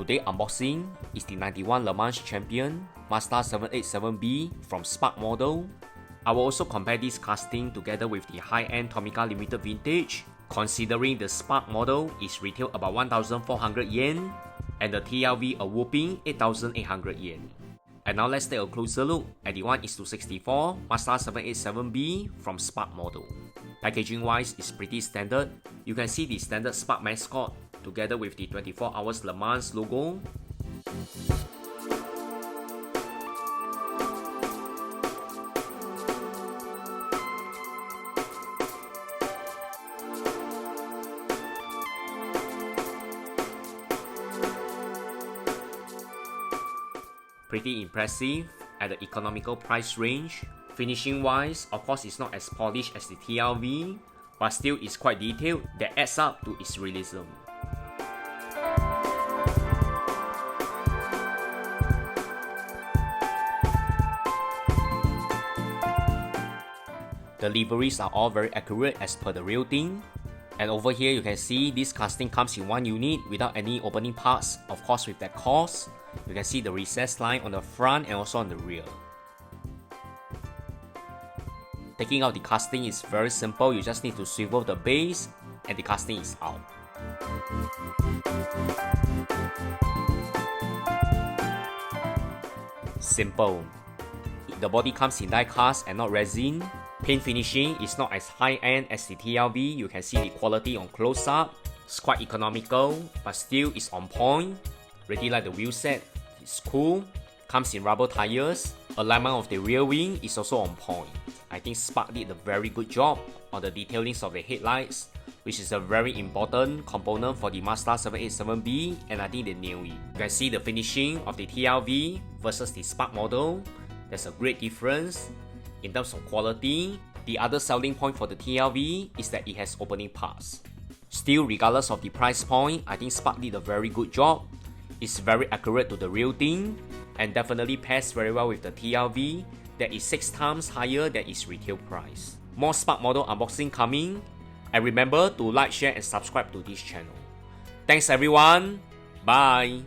Today unboxing is the 91 Le Mans Champion Mazda 787B from Spark model. I will also compare this casting together with the high-end Tomica Limited Vintage, considering the Spark model is retailed about 1,400 yen and the TLV a whopping 8,800 yen. And now let's take a closer look at the 1:64 Mazda 787B from Spark model. Packaging wise is pretty standard. You can see the standard Spark mascot together with the 24 Hours Le Mans logo. Pretty impressive at the economical price range. Finishing wise, of course it's not as polished as the TLV, but still it's quite detailed that adds up to its realism. The liveries are all very accurate as per the real thing. And over here you can see this casting comes in one unit without any opening parts, of course with that cost. You can see the recessed line on the front and also on the rear. Taking out the casting is very simple, you just need to swivel the base and the casting is out. Simple. The body comes in die cast and not resin. Paint finishing is not as high-end as the TLV, you can see the quality on close-up. It's quite economical, but still is on point. Really like the wheel set, it's cool. Comes in rubber tires. Alignment of the rear wing is also on point. I think Spark did a very good job on the detailings of the headlights, which is a very important component for the Mazda 787B, and I think they nailed it. You can see the finishing of the TLV versus the Spark model. There's a great difference. In terms of quality, the other selling point for the TLV is that it has opening parts. Still, regardless of the price point, I think Spark did a very good job. It's very accurate to the real thing and definitely pairs very well with the TLV that is 6 times higher than its retail price. More Spark model unboxing coming, and remember to like, share and subscribe to this channel. Thanks everyone, bye!